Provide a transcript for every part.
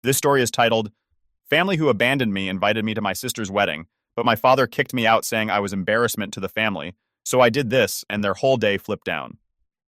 This story is titled, Family Who Abandoned Me Invited Me to My Sister's Wedding, but my father kicked me out saying I was embarrassment to the family, so I did this and their whole day flipped down.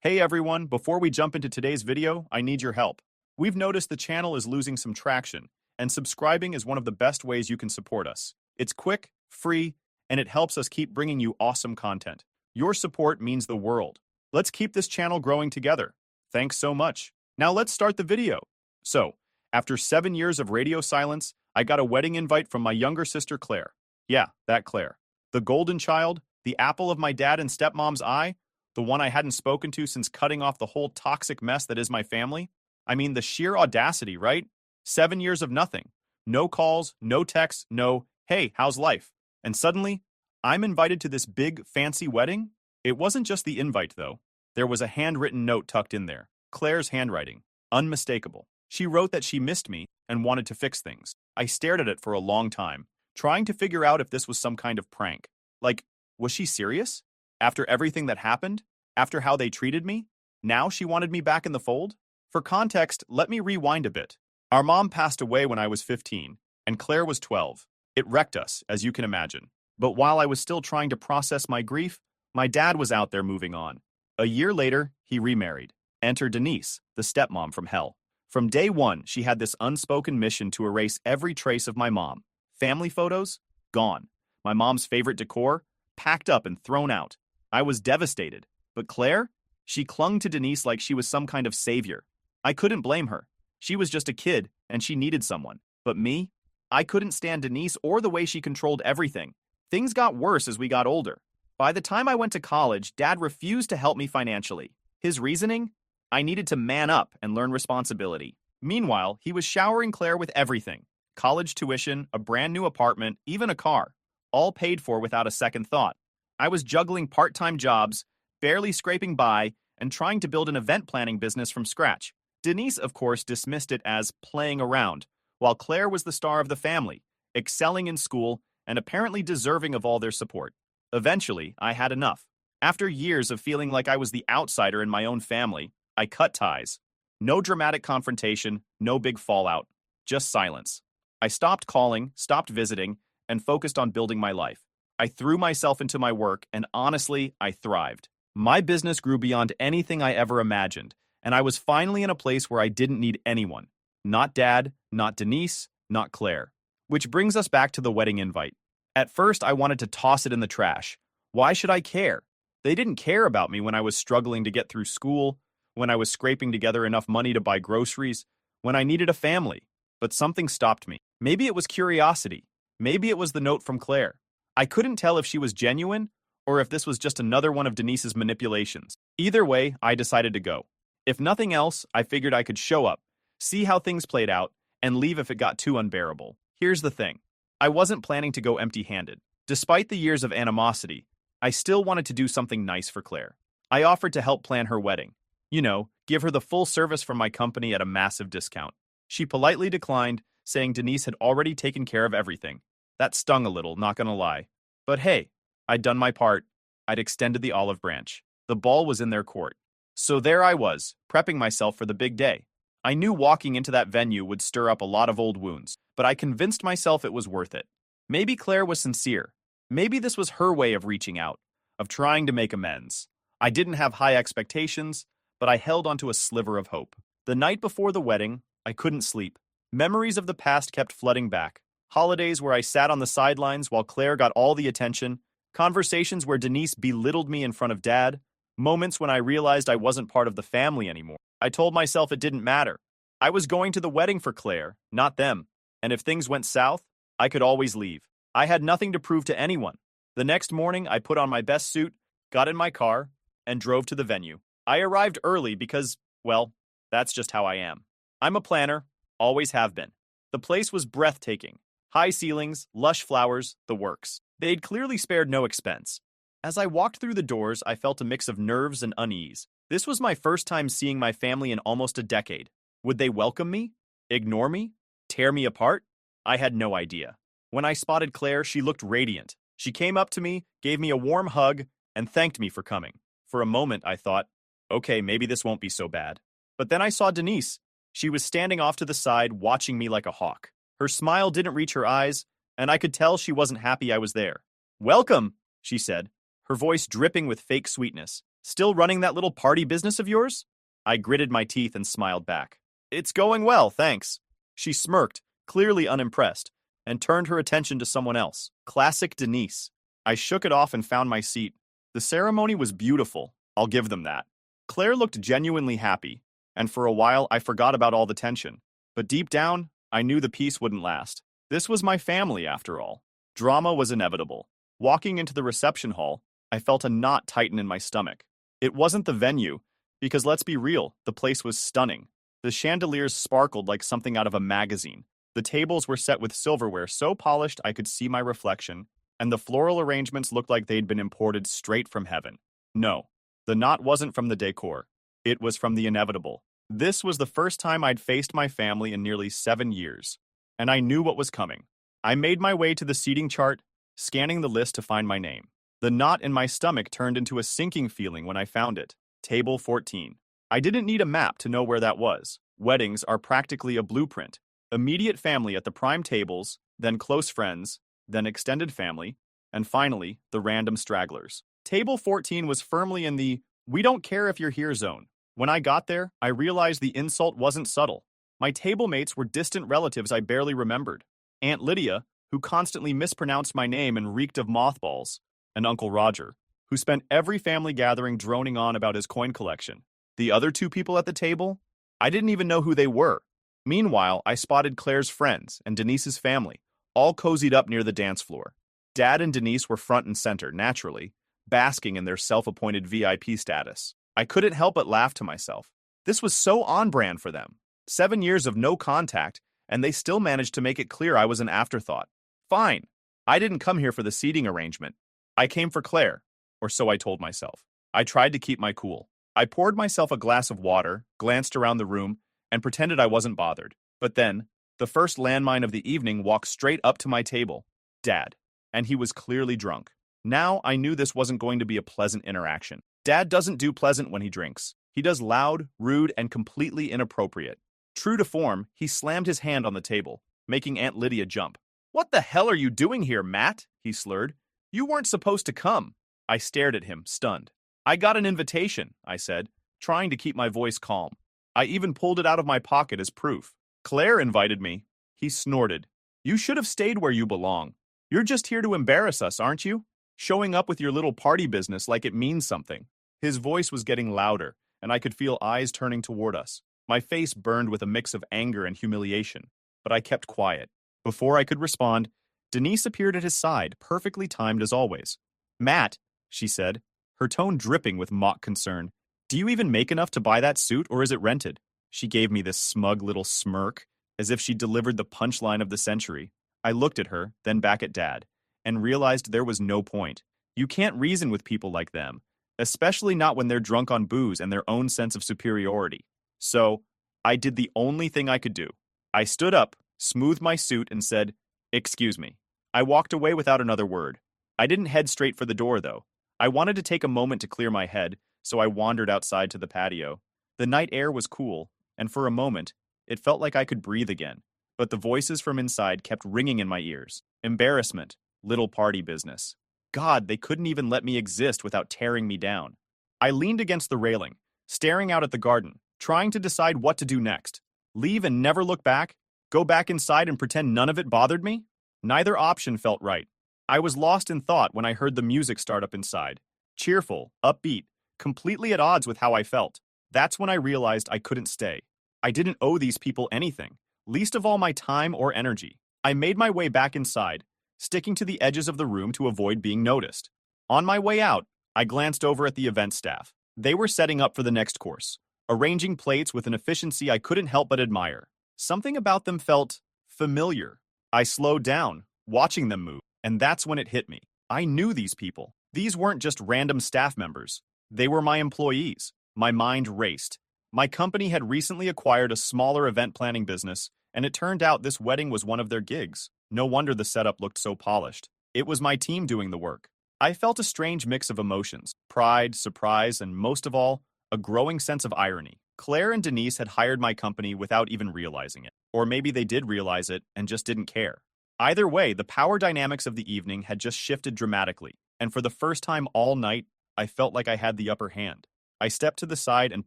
Hey everyone, before we jump into today's video, I need your help. We've noticed the channel is losing some traction, and subscribing is one of the best ways you can support us. It's quick, free, and it helps us keep bringing you awesome content. Your support means the world. Let's keep this channel growing together. Thanks so much. Now let's start the video. So, after 7 years of radio silence, I got a wedding invite from my younger sister Claire. Yeah, that Claire. The golden child, the apple of my dad and stepmom's eye, the one I hadn't spoken to since cutting off the whole toxic mess that is my family. I mean, the sheer audacity, right? 7 years of nothing. No calls, no texts, no, hey, how's life? And suddenly, I'm invited to this big, fancy wedding? It wasn't just the invite, though. There was a handwritten note tucked in there. Claire's handwriting. Unmistakable. She wrote that she missed me and wanted to fix things. I stared at it for a long time, trying to figure out if this was some kind of prank. Like, was she serious? After everything that happened? After how they treated me? Now she wanted me back in the fold? For context, let me rewind a bit. Our mom passed away when I was 15, and Claire was 12. It wrecked us, as you can imagine. But while I was still trying to process my grief, my dad was out there moving on. A year later, he remarried. Enter Denise, the stepmom from hell. From day one, she had this unspoken mission to erase every trace of my mom. Family photos? Gone. My mom's favorite decor? Packed up and thrown out. I was devastated. But Claire? She clung to Denise like she was some kind of savior. I couldn't blame her. She was just a kid, and she needed someone. But me? I couldn't stand Denise or the way she controlled everything. Things got worse as we got older. By the time I went to college, Dad refused to help me financially. His reasoning? I needed to man up and learn responsibility. Meanwhile, he was showering Claire with everything. College tuition, a brand new apartment, even a car. All paid for without a second thought. I was juggling part-time jobs, barely scraping by, and trying to build an event planning business from scratch. Denise, of course, dismissed it as playing around, while Claire was the star of the family, excelling in school and apparently deserving of all their support. Eventually, I had enough. After years of feeling like I was the outsider in my own family, I cut ties. No dramatic confrontation, no big fallout, just silence. I stopped calling, stopped visiting, and focused on building my life. I threw myself into my work, and honestly, I thrived. My business grew beyond anything I ever imagined, and I was finally in a place where I didn't need anyone. Not Dad, not Denise, not Claire. Which brings us back to the wedding invite. At first, I wanted to toss it in the trash. Why should I care? They didn't care about me when I was struggling to get through school, when I was scraping together enough money to buy groceries, when I needed a family. But something stopped me. Maybe it was curiosity. Maybe it was the note from Claire. I couldn't tell if she was genuine or if this was just another one of Denise's manipulations. Either way, I decided to go. If nothing else, I figured I could show up, see how things played out, and leave if it got too unbearable. Here's the thing. I wasn't planning to go empty-handed. Despite the years of animosity, I still wanted to do something nice for Claire. I offered to help plan her wedding. You know, give her the full service from my company at a massive discount. She politely declined, saying Denise had already taken care of everything. That stung a little, not gonna lie. But hey, I'd done my part. I'd extended the olive branch. The ball was in their court. So there I was, prepping myself for the big day. I knew walking into that venue would stir up a lot of old wounds, but I convinced myself it was worth it. Maybe Claire was sincere. Maybe this was her way of reaching out, of trying to make amends. I didn't have high expectations, but I held onto a sliver of hope. The night before the wedding, I couldn't sleep. Memories of the past kept flooding back. Holidays where I sat on the sidelines while Claire got all the attention. Conversations where Denise belittled me in front of Dad. Moments when I realized I wasn't part of the family anymore. I told myself it didn't matter. I was going to the wedding for Claire, not them. And if things went south, I could always leave. I had nothing to prove to anyone. The next morning, I put on my best suit, got in my car, and drove to the venue. I arrived early because, well, that's just how I am. I'm a planner, always have been. The place was breathtaking. High ceilings, lush flowers, the works. They'd clearly spared no expense. As I walked through the doors, I felt a mix of nerves and unease. This was my first time seeing my family in almost a decade. Would they welcome me? Ignore me? Tear me apart? I had no idea. When I spotted Claire, she looked radiant. She came up to me, gave me a warm hug, and thanked me for coming. For a moment, I thought, okay, maybe this won't be so bad. But then I saw Denise. She was standing off to the side, watching me like a hawk. Her smile didn't reach her eyes, and I could tell she wasn't happy I was there. "Welcome," she said, her voice dripping with fake sweetness. "Still running that little party business of yours?" I gritted my teeth and smiled back. "It's going well, thanks." She smirked, clearly unimpressed, and turned her attention to someone else. Classic Denise. I shook it off and found my seat. The ceremony was beautiful, I'll give them that. Claire looked genuinely happy, and for a while I forgot about all the tension. But deep down, I knew the peace wouldn't last. This was my family, after all. Drama was inevitable. Walking into the reception hall, I felt a knot tighten in my stomach. It wasn't the venue, because let's be real, the place was stunning. The chandeliers sparkled like something out of a magazine. The tables were set with silverware so polished I could see my reflection, and the floral arrangements looked like they'd been imported straight from heaven. No, the knot wasn't from the decor. It was from the inevitable. This was the first time I'd faced my family in nearly 7 years, and I knew what was coming. I made my way to the seating chart, scanning the list to find my name. The knot in my stomach turned into a sinking feeling when I found it. Table 14. I didn't need a map to know where that was. Weddings are practically a blueprint. Immediate family at the prime tables, then close friends, then extended family, and finally, the random stragglers. Table 14 was firmly in the "we don't care if you're here" zone. When I got there, I realized the insult wasn't subtle. My table mates were distant relatives I barely remembered. Aunt Lydia, who constantly mispronounced my name and reeked of mothballs, and Uncle Roger, who spent every family gathering droning on about his coin collection. The other two people at the table? I didn't even know who they were. Meanwhile, I spotted Claire's friends and Denise's family, all cozied up near the dance floor. Dad and Denise were front and center, naturally, basking in their self-appointed VIP status. I couldn't help but laugh to myself. This was so on-brand for them. 7 years of no contact, and they still managed to make it clear I was an afterthought. Fine. I didn't come here for the seating arrangement. I came for Claire, or so I told myself. I tried to keep my cool. I poured myself a glass of water, glanced around the room, and pretended I wasn't bothered. But then, the first landmine of the evening walked straight up to my table. Dad. And he was clearly drunk. Now I knew this wasn't going to be a pleasant interaction. Dad doesn't do pleasant when he drinks. He does loud, rude, and completely inappropriate. True to form, he slammed his hand on the table, making Aunt Lydia jump. "What the hell are you doing here, Matt?" he slurred. "You weren't supposed to come." I stared at him, stunned. "I got an invitation," I said, trying to keep my voice calm. I even pulled it out of my pocket as proof. "Claire invited me." He snorted. "You should have stayed where you belong. You're just here to embarrass us, aren't you? Showing up with your little party business like it means something." His voice was getting louder, and I could feel eyes turning toward us. My face burned with a mix of anger and humiliation, but I kept quiet. Before I could respond, Denise appeared at his side, perfectly timed as always. "Matt," she said, her tone dripping with mock concern, "do you even make enough to buy that suit, or is it rented?" She gave me this smug little smirk, as if she delivered the punchline of the century. I looked at her, then back at Dad, and realized there was no point. You can't reason with people like them, especially not when they're drunk on booze and their own sense of superiority. So, I did the only thing I could do. I stood up, smoothed my suit, and said, "Excuse me." I walked away without another word. I didn't head straight for the door, though. I wanted to take a moment to clear my head, so I wandered outside to the patio. The night air was cool, and for a moment, it felt like I could breathe again. But the voices from inside kept ringing in my ears. Embarrassment, little party business. God, they couldn't even let me exist without tearing me down. I leaned against the railing, staring out at the garden, trying to decide what to do next. Leave and never look back? Go back inside and pretend none of it bothered me? Neither option felt right. I was lost in thought when I heard the music start up inside. Cheerful, upbeat, completely at odds with how I felt. That's when I realized I couldn't stay. I didn't owe these people anything, least of all my time or energy. I made my way back inside, sticking to the edges of the room to avoid being noticed. On my way out, I glanced over at the event staff. They were setting up for the next course, arranging plates with an efficiency I couldn't help but admire. Something about them felt familiar. I slowed down, watching them move, and that's when it hit me. I knew these people. These weren't just random staff members. They were my employees. My mind raced. My company had recently acquired a smaller event planning business, and it turned out this wedding was one of their gigs. No wonder the setup looked so polished. It was my team doing the work. I felt a strange mix of emotions: pride, surprise, and most of all, a growing sense of irony. Claire and Denise had hired my company without even realizing it. Or maybe they did realize it and just didn't care. Either way, the power dynamics of the evening had just shifted dramatically, and for the first time all night, I felt like I had the upper hand. I stepped to the side and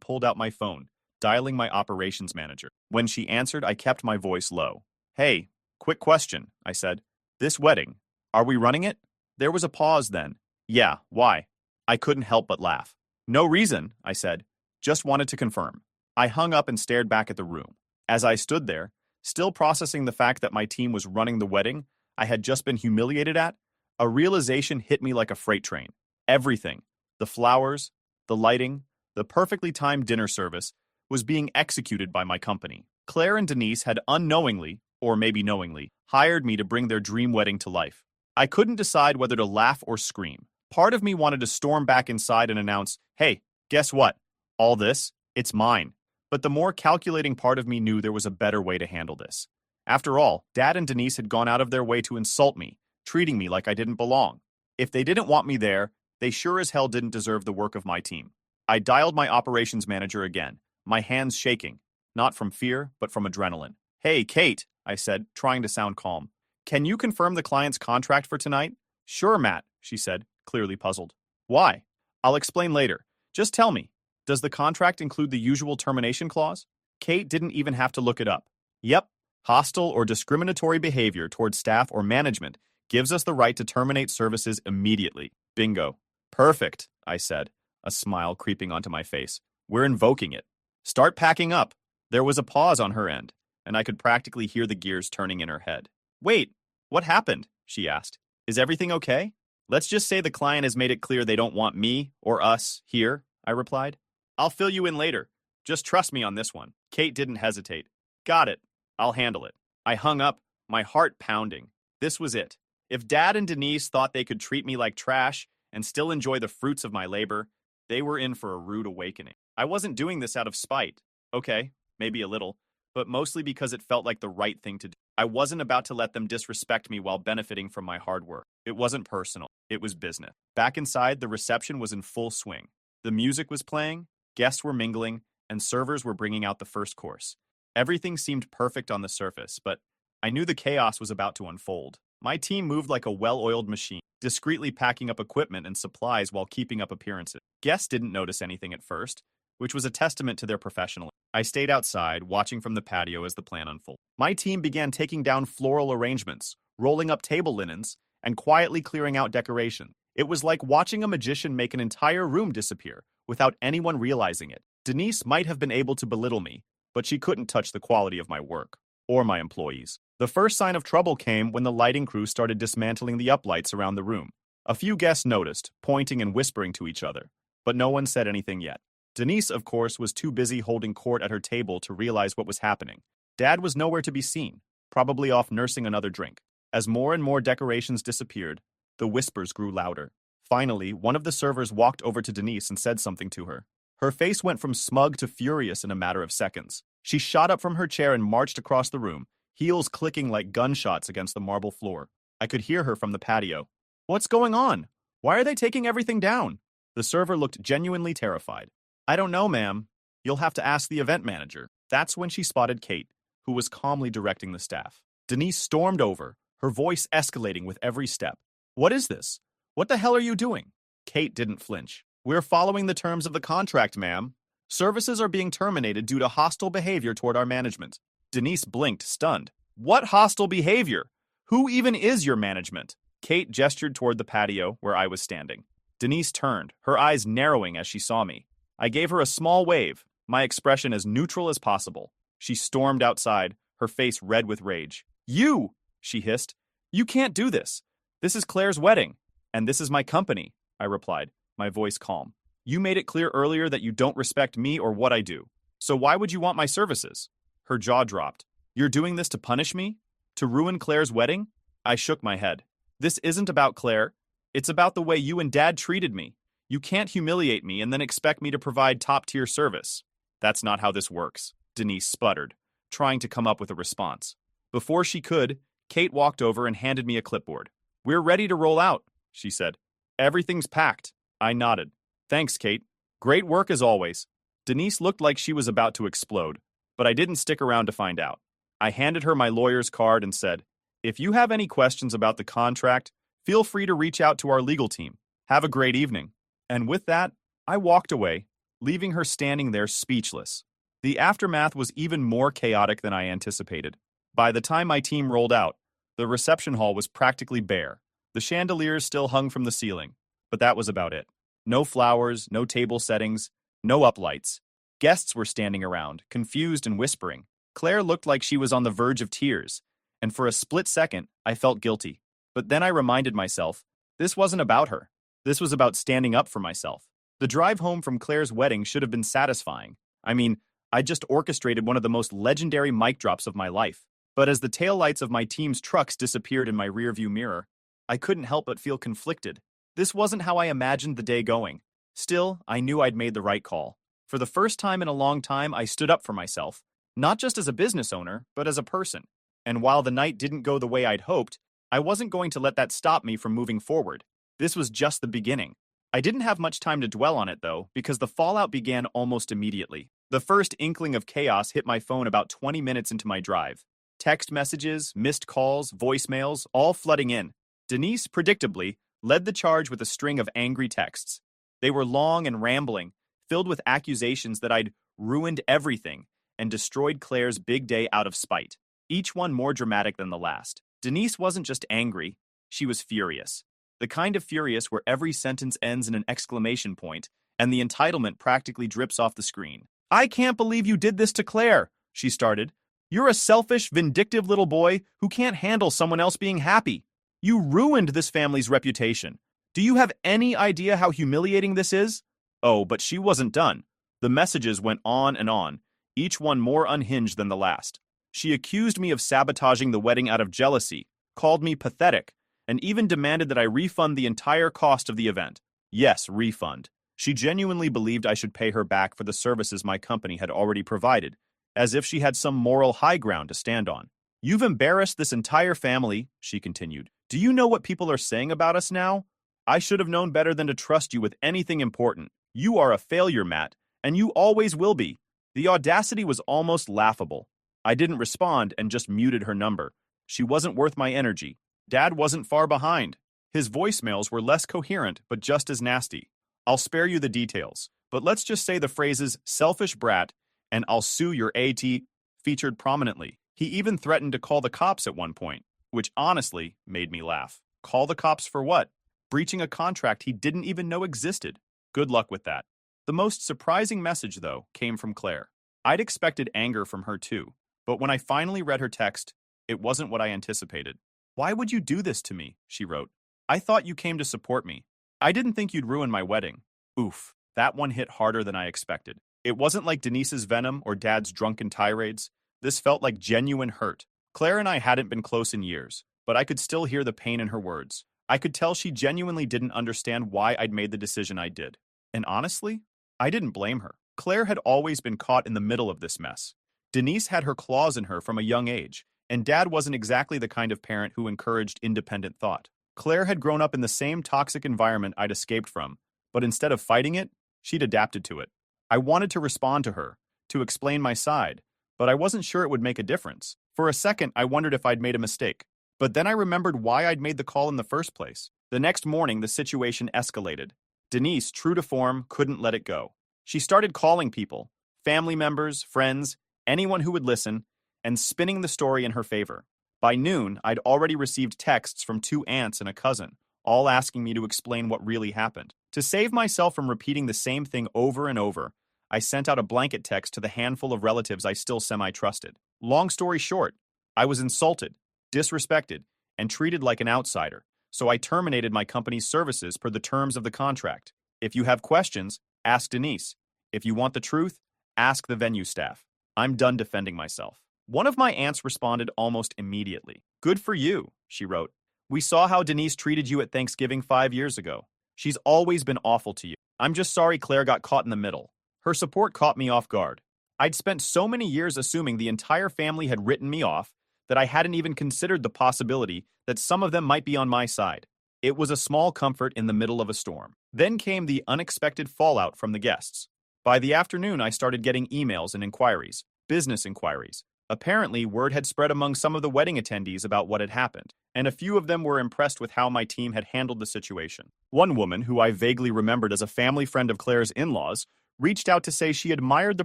pulled out my phone, dialing my operations manager. When she answered, I kept my voice low. Hey, quick question, I said. This wedding, are we running it? There was a pause then. Yeah, why? I couldn't help but laugh. No reason, I said. Just wanted to confirm. I hung up and stared back at the room. As I stood there, still processing the fact that my team was running the wedding I had just been humiliated at, a realization hit me like a freight train. Everything, the flowers, the lighting, the perfectly timed dinner service, was being executed by my company. Claire and Denise had unknowingly, or maybe knowingly, hired me to bring their dream wedding to life. I couldn't decide whether to laugh or scream. Part of me wanted to storm back inside and announce, hey, guess what? All this, it's mine. But the more calculating part of me knew there was a better way to handle this. After all, Dad and Denise had gone out of their way to insult me, treating me like I didn't belong. If they didn't want me there, they sure as hell didn't deserve the work of my team. I dialed my operations manager again, my hands shaking, not from fear, but from adrenaline. Hey, Kate, I said, trying to sound calm. Can you confirm the client's contract for tonight? Sure, Matt, she said, clearly puzzled. Why? I'll explain later. Just tell me, does the contract include the usual termination clause? Kate didn't even have to look it up. Yep, hostile or discriminatory behavior towards staff or management gives us the right to terminate services immediately. Bingo. Perfect, I said, a smile creeping onto my face. We're invoking it. Start packing up. There was a pause on her end, and I could practically hear the gears turning in her head. Wait, what happened? She asked. Is everything okay? Let's just say the client has made it clear they don't want me or us here, I replied. I'll fill you in later. Just trust me on this one. Kate didn't hesitate. Got it. I'll handle it. I hung up, my heart pounding. This was it. If Dad and Denise thought they could treat me like trash and still enjoy the fruits of my labor, they were in for a rude awakening. I wasn't doing this out of spite. Okay, maybe a little, but mostly because it felt like the right thing to do. I wasn't about to let them disrespect me while benefiting from my hard work. It wasn't personal. It was business. Back inside, the reception was in full swing. The music was playing, guests were mingling, and servers were bringing out the first course. Everything seemed perfect on the surface, but I knew the chaos was about to unfold. My team moved like a well-oiled machine, discreetly packing up equipment and supplies while keeping up appearances. Guests didn't notice anything at first, which was a testament to their professionalism. I stayed outside, watching from the patio as the plan unfolded. My team began taking down floral arrangements, rolling up table linens, and quietly clearing out decorations. It was like watching a magician make an entire room disappear without anyone realizing it. Denise might have been able to belittle me, but she couldn't touch the quality of my work or my employees. The first sign of trouble came when the lighting crew started dismantling the uplights around the room. A few guests noticed, pointing and whispering to each other, but no one said anything yet. Denise, of course, was too busy holding court at her table to realize what was happening. Dad was nowhere to be seen, probably off nursing another drink. As more and more decorations disappeared, the whispers grew louder. Finally, one of the servers walked over to Denise and said something to her. Her face went from smug to furious in a matter of seconds. She shot up from her chair and marched across the room, heels clicking like gunshots against the marble floor. I could hear her from the patio. What's going on? Why are they taking everything down? The server looked genuinely terrified. I don't know, ma'am. You'll have to ask the event manager. That's when she spotted Kate, who was calmly directing the staff. Denise stormed over, her voice escalating with every step. What is this? What the hell are you doing? Kate didn't flinch. We're following the terms of the contract, ma'am. Services are being terminated due to hostile behavior toward our management. Denise blinked, stunned. What hostile behavior? Who even is your management? Kate gestured toward the patio where I was standing. Denise turned, her eyes narrowing as she saw me. I gave her a small wave, my expression as neutral as possible. She stormed outside, her face red with rage. You, she hissed. You can't do this. This is Claire's wedding, and this is my company, I replied, my voice calm. You made it clear earlier that you don't respect me or what I do. So why would you want my services? Her jaw dropped. You're doing this to punish me? To ruin Claire's wedding? I shook my head. This isn't about Claire. It's about the way you and Dad treated me. You can't humiliate me and then expect me to provide top-tier service. That's not how this works, Denise sputtered, trying to come up with a response. Before she could, Kate walked over and handed me a clipboard. We're ready to roll out, she said. Everything's packed. I nodded. Thanks, Kate. Great work as always. Denise looked like she was about to explode, but I didn't stick around to find out. I handed her my lawyer's card and said, "If you have any questions about the contract, feel free to reach out to our legal team. Have a great evening." And with that, I walked away, leaving her standing there speechless. The aftermath was even more chaotic than I anticipated. By the time my team rolled out, the reception hall was practically bare. The chandeliers still hung from the ceiling, but that was about it. No flowers, no table settings, no uplights. Guests were standing around, confused and whispering. Claire looked like she was on the verge of tears, and for a split second, I felt guilty. But then I reminded myself, this wasn't about her. This was about standing up for myself. The drive home from Claire's wedding should have been satisfying. I mean, I just orchestrated one of the most legendary mic drops of my life. But as the taillights of my team's trucks disappeared in my rearview mirror, I couldn't help but feel conflicted. This wasn't how I imagined the day going. Still, I knew I'd made the right call. For the first time in a long time, I stood up for myself, not just as a business owner, but as a person. And while the night didn't go the way I'd hoped, I wasn't going to let that stop me from moving forward. This was just the beginning. I didn't have much time to dwell on it, though, because the fallout began almost immediately. The first inkling of chaos hit my phone about 20 minutes into my drive. Text messages, missed calls, voicemails, all flooding in. Denise, predictably, led the charge with a string of angry texts. They were long and rambling, filled with accusations that I'd ruined everything and destroyed Claire's big day out of spite, each one more dramatic than the last. Denise wasn't just angry, she was furious. The kind of furious where every sentence ends in an exclamation point, and the entitlement practically drips off the screen. "I can't believe you did this to Claire," she started. "You're a selfish, vindictive little boy who can't handle someone else being happy. You ruined this family's reputation. Do you have any idea how humiliating this is?" Oh, but she wasn't done. The messages went on and on, each one more unhinged than the last. She accused me of sabotaging the wedding out of jealousy, called me pathetic, and even demanded that I refund the entire cost of the event. Yes, refund. She genuinely believed I should pay her back for the services my company had already provided, as if she had some moral high ground to stand on. "You've embarrassed this entire family," she continued. "Do you know what people are saying about us now? I should have known better than to trust you with anything important. You are a failure, Matt, and you always will be." The audacity was almost laughable. I didn't respond and just muted her number. She wasn't worth my energy. Dad wasn't far behind. His voicemails were less coherent, but just as nasty. I'll spare you the details, but let's just say the phrases "selfish brat" and "I'll sue your AT" featured prominently. He even threatened to call the cops at one point, which honestly made me laugh. Call the cops for what? Breaching a contract he didn't even know existed. Good luck with that. The most surprising message, though, came from Claire. I'd expected anger from her too, but when I finally read her text, it wasn't what I anticipated. "Why would you do this to me?" she wrote. "I thought you came to support me. I didn't think you'd ruin my wedding." Oof, that one hit harder than I expected. It wasn't like Denise's venom or Dad's drunken tirades. This felt like genuine hurt. Claire and I hadn't been close in years, but I could still hear the pain in her words. I could tell she genuinely didn't understand why I'd made the decision I did. And honestly, I didn't blame her. Claire had always been caught in the middle of this mess. Denise had her claws in her from a young age, and Dad wasn't exactly the kind of parent who encouraged independent thought. Claire had grown up in the same toxic environment I'd escaped from, but instead of fighting it, she'd adapted to it. I wanted to respond to her, to explain my side, but I wasn't sure it would make a difference. For a second, I wondered if I'd made a mistake. But then I remembered why I'd made the call in the first place. The next morning, the situation escalated. Denise, true to form, couldn't let it go. She started calling people, family members, friends, anyone who would listen, and spinning the story in her favor. By noon, I'd already received texts from 2 aunts and a cousin, all asking me to explain what really happened. To save myself from repeating the same thing over and over, I sent out a blanket text to the handful of relatives I still semi-trusted. Long story short, I was insulted, disrespected, and treated like an outsider, so I terminated my company's services per the terms of the contract. If you have questions, ask Denise. If you want the truth, ask the venue staff. I'm done defending myself. One of my aunts responded almost immediately. "Good for you," she wrote. "We saw how Denise treated you at Thanksgiving 5 years ago. She's always been awful to you. I'm just sorry Claire got caught in the middle." Her support caught me off guard. I'd spent so many years assuming the entire family had written me off that I hadn't even considered the possibility that some of them might be on my side. It was a small comfort in the middle of a storm. Then came the unexpected fallout from the guests. By the afternoon, I started getting emails and inquiries, business inquiries. Apparently, word had spread among some of the wedding attendees about what had happened, and a few of them were impressed with how my team had handled the situation. One woman, who I vaguely remembered as a family friend of Claire's in-laws, reached out to say she admired the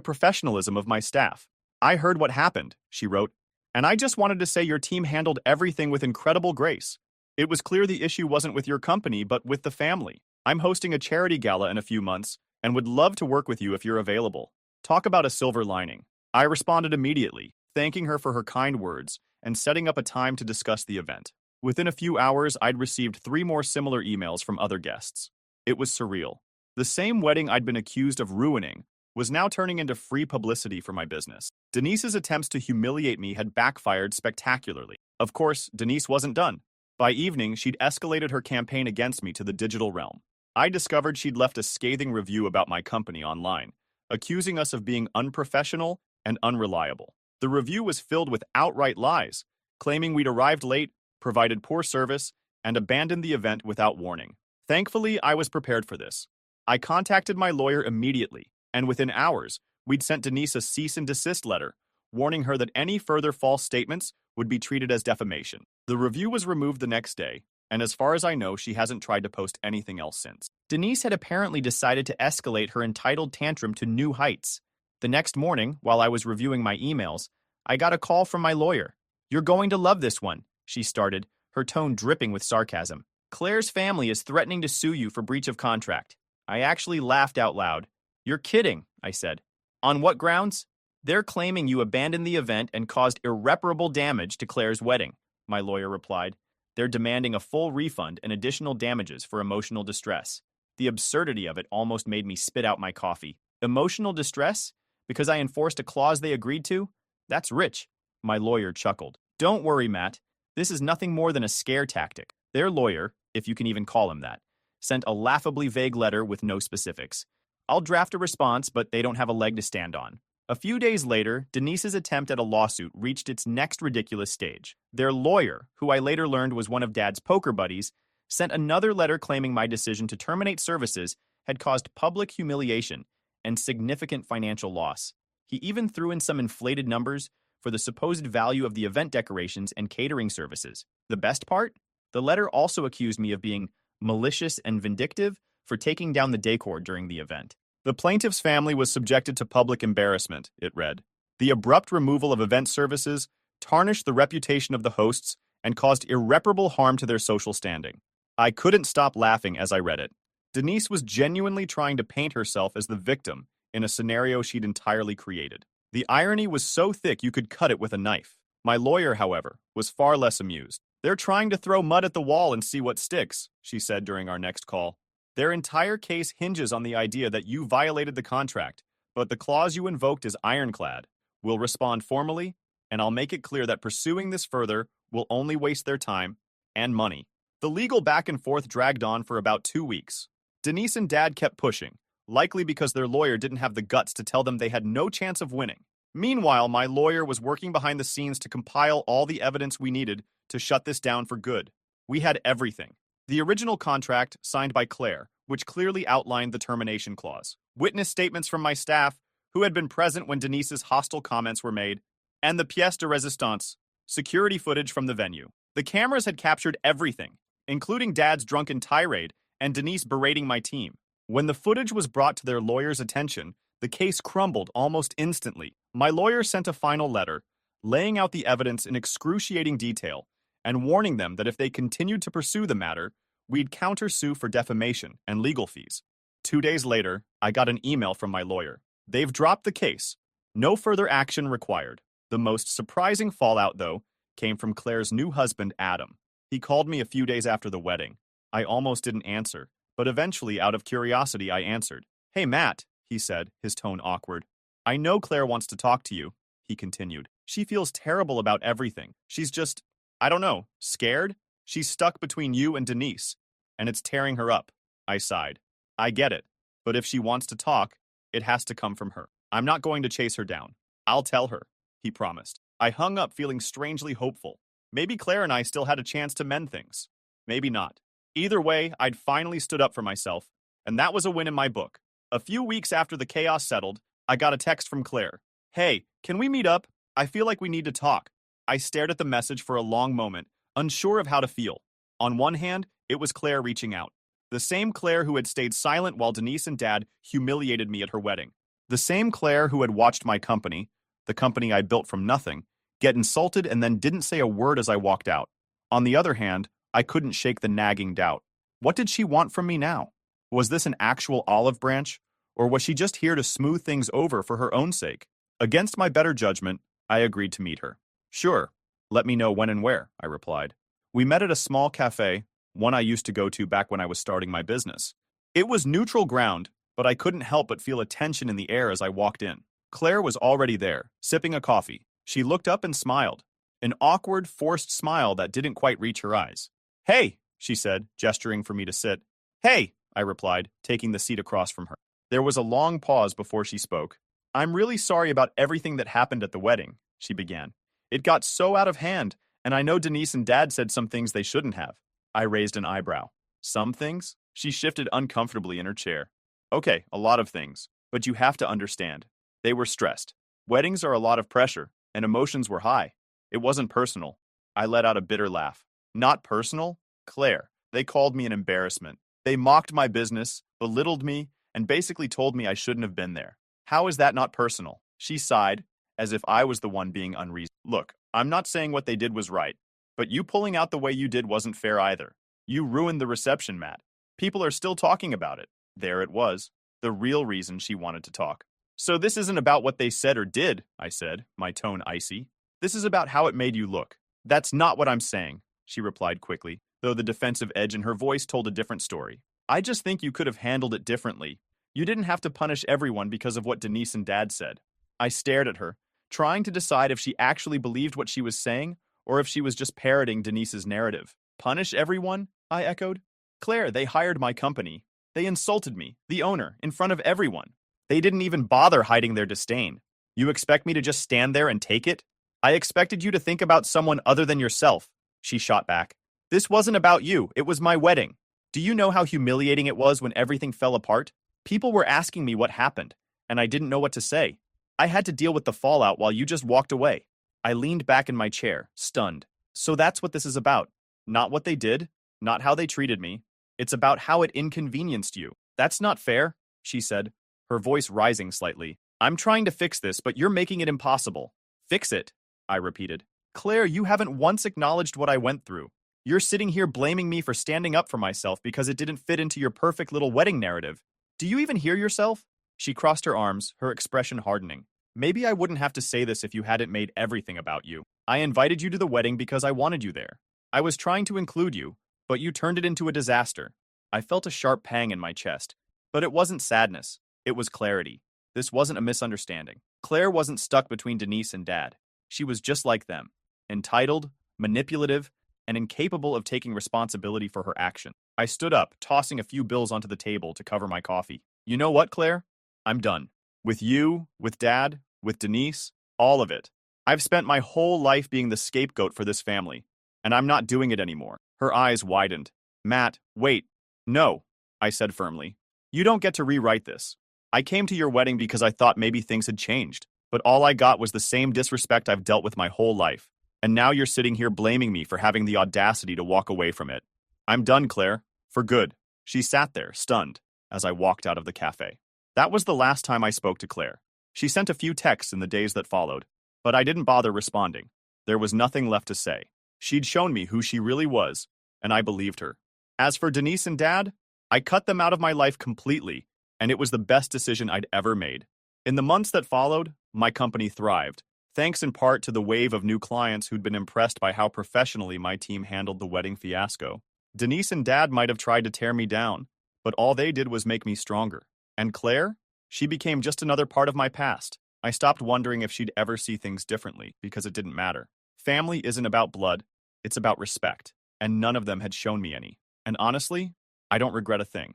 professionalism of my staff. "I heard what happened," she wrote, "and I just wanted to say your team handled everything with incredible grace. It was clear the issue wasn't with your company, but with the family. I'm hosting a charity gala in a few months, and would love to work with you if you're available." Talk about a silver lining. I responded immediately, thanking her for her kind words and setting up a time to discuss the event. Within a few hours, I'd received 3 more similar emails from other guests. It was surreal. The same wedding I'd been accused of ruining was now turning into free publicity for my business. Denise's attempts to humiliate me had backfired spectacularly. Of course, Denise wasn't done. By evening, she'd escalated her campaign against me to the digital realm. I discovered she'd left a scathing review about my company online, accusing us of being unprofessional and unreliable. The review was filled with outright lies, claiming we'd arrived late, provided poor service, and abandoned the event without warning. Thankfully, I was prepared for this. I contacted my lawyer immediately, and within hours, we'd sent Denise a cease and desist letter, warning her that any further false statements would be treated as defamation. The review was removed the next day, and as far as I know, she hasn't tried to post anything else since. Denise had apparently decided to escalate her entitled tantrum to new heights. The next morning, while I was reviewing my emails, I got a call from my lawyer. "You're going to love this one," she started, her tone dripping with sarcasm. "Claire's family is threatening to sue you for breach of contract." I actually laughed out loud. "You're kidding," I said. "On what grounds?" "They're claiming you abandoned the event and caused irreparable damage to Claire's wedding," my lawyer replied. "They're demanding a full refund and additional damages for emotional distress." The absurdity of it almost made me spit out my coffee. Emotional distress? Because I enforced a clause they agreed to? That's rich. My lawyer chuckled. "Don't worry, Matt. This is nothing more than a scare tactic." Their lawyer, if you can even call him that, sent a laughably vague letter with no specifics. I'll draft a response, but they don't have a leg to stand on. A few days later, Denise's attempt at a lawsuit reached its next ridiculous stage. Their lawyer, who I later learned was one of Dad's poker buddies, sent another letter claiming my decision to terminate services had caused public humiliation and significant financial loss. He even threw in some inflated numbers for the supposed value of the event decorations and catering services. The best part? The letter also accused me of being malicious and vindictive for taking down the decor during the event. The plaintiff's family was subjected to public embarrassment, it read. The abrupt removal of event services tarnished the reputation of the hosts and caused irreparable harm to their social standing. I couldn't stop laughing as I read it. Denise was genuinely trying to paint herself as the victim in a scenario she'd entirely created. The irony was so thick you could cut it with a knife. My lawyer, however, was far less amused. "They're trying to throw mud at the wall and see what sticks," she said during our next call. "Their entire case hinges on the idea that you violated the contract, but the clause you invoked is ironclad. We'll respond formally, and I'll make it clear that pursuing this further will only waste their time and money." The legal back and forth dragged on for about 2 weeks. Denise and Dad kept pushing, likely because their lawyer didn't have the guts to tell them they had no chance of winning. Meanwhile, my lawyer was working behind the scenes to compile all the evidence we needed to shut this down for good. We had everything. The original contract, signed by Claire, which clearly outlined the termination clause. Witness statements from my staff, who had been present when Denise's hostile comments were made, and the pièce de résistance, security footage from the venue. The cameras had captured everything, including Dad's drunken tirade and Denise berating my team. When the footage was brought to their lawyer's attention, the case crumbled almost instantly. My lawyer sent a final letter, laying out the evidence in excruciating detail, and warning them that if they continued to pursue the matter, we'd countersue for defamation and legal fees. 2 days later, I got an email from my lawyer. "They've dropped the case. No further action required." The most surprising fallout, though, came from Claire's new husband, Adam. He called me a few days after the wedding. I almost didn't answer, but eventually, out of curiosity, I answered. "Hey, Matt," he said, his tone awkward. "I know Claire wants to talk to you," he continued. "She feels terrible about everything. She's just, I don't know, scared? She's stuck between you and Denise, and it's tearing her up." I sighed. "I get it, but if she wants to talk, it has to come from her. I'm not going to chase her down. I'll tell her," he promised. I hung up feeling strangely hopeful. Maybe Claire and I still had a chance to mend things. Maybe not. Either way, I'd finally stood up for myself, and that was a win in my book. A few weeks after the chaos settled, I got a text from Claire. Hey, can we meet up? I feel like we need to talk. I stared at the message for a long moment, unsure of how to feel. On one hand, it was Claire reaching out. The same Claire who had stayed silent while Denise and Dad humiliated me at her wedding. The same Claire who had watched my company, the company I built from nothing, get insulted and then didn't say a word as I walked out. On the other hand, I couldn't shake the nagging doubt. What did she want from me now? Was this an actual olive branch, or was she just here to smooth things over for her own sake? Against my better judgment, I agreed to meet her. Sure, let me know when and where, I replied. We met at a small cafe, one I used to go to back when I was starting my business. It was neutral ground, but I couldn't help but feel a tension in the air as I walked in. Claire was already there, sipping a coffee. She looked up and smiled, an awkward, forced smile that didn't quite reach her eyes. Hey, she said, gesturing for me to sit. Hey, I replied, taking the seat across from her. There was a long pause before she spoke. I'm really sorry about everything that happened at the wedding, she began. It got so out of hand, and I know Denise and Dad said some things they shouldn't have. I raised an eyebrow. Some things? She shifted uncomfortably in her chair. Okay, a lot of things, but you have to understand. They were stressed. Weddings are a lot of pressure, and emotions were high. It wasn't personal. I let out a bitter laugh. Not personal? Claire, they called me an embarrassment. They mocked my business, belittled me, and basically told me I shouldn't have been there. How is that not personal? She sighed, as if I was the one being unreasonable. Look, I'm not saying what they did was right, but you pulling out the way you did wasn't fair either. You ruined the reception, Matt. People are still talking about it. There it was, the real reason she wanted to talk. So this isn't about what they said or did, I said, my tone icy. This is about how it made you look. That's not what I'm saying, she replied quickly, though the defensive edge in her voice told a different story. I just think you could have handled it differently. You didn't have to punish everyone because of what Denise and Dad said. I stared at her, trying to decide if she actually believed what she was saying or if she was just parroting Denise's narrative. Punish everyone? I echoed. Claire, they hired my company. They insulted me, the owner, in front of everyone. They didn't even bother hiding their disdain. You expect me to just stand there and take it? I expected you to think about someone other than yourself, she shot back. This wasn't about you, it was my wedding. Do you know how humiliating it was when everything fell apart? People were asking me what happened, and I didn't know what to say. I had to deal with the fallout while you just walked away. I leaned back in my chair, stunned. So that's what this is about. Not what they did, not how they treated me. It's about how it inconvenienced you. That's not fair, she said, her voice rising slightly. I'm trying to fix this, but you're making it impossible. Fix it, I repeated. Claire, you haven't once acknowledged what I went through. You're sitting here blaming me for standing up for myself because it didn't fit into your perfect little wedding narrative. Do you even hear yourself? She crossed her arms, her expression hardening. Maybe I wouldn't have to say this if you hadn't made everything about you. I invited you to the wedding because I wanted you there. I was trying to include you, but you turned it into a disaster. I felt a sharp pang in my chest. But it wasn't sadness. It was clarity. This wasn't a misunderstanding. Claire wasn't stuck between Denise and Dad. She was just like them. Entitled, manipulative, and incapable of taking responsibility for her action. I stood up, tossing a few bills onto the table to cover my coffee. You know what, Claire? I'm done. With you, with Dad, with Denise, all of it. I've spent my whole life being the scapegoat for this family, and I'm not doing it anymore. Her eyes widened. Matt, wait. No, I said firmly. You don't get to rewrite this. I came to your wedding because I thought maybe things had changed, but all I got was the same disrespect I've dealt with my whole life. And now you're sitting here blaming me for having the audacity to walk away from it. I'm done, Claire. For good. She sat there, stunned, as I walked out of the cafe. That was the last time I spoke to Claire. She sent a few texts in the days that followed, but I didn't bother responding. There was nothing left to say. She'd shown me who she really was, and I believed her. As for Denise and Dad, I cut them out of my life completely, and it was the best decision I'd ever made. In the months that followed, my company thrived, thanks in part to the wave of new clients who'd been impressed by how professionally my team handled the wedding fiasco. Denise and Dad might have tried to tear me down, but all they did was make me stronger. And Claire? She became just another part of my past. I stopped wondering if she'd ever see things differently, because it didn't matter. Family isn't about blood, it's about respect, and none of them had shown me any. And honestly, I don't regret a thing.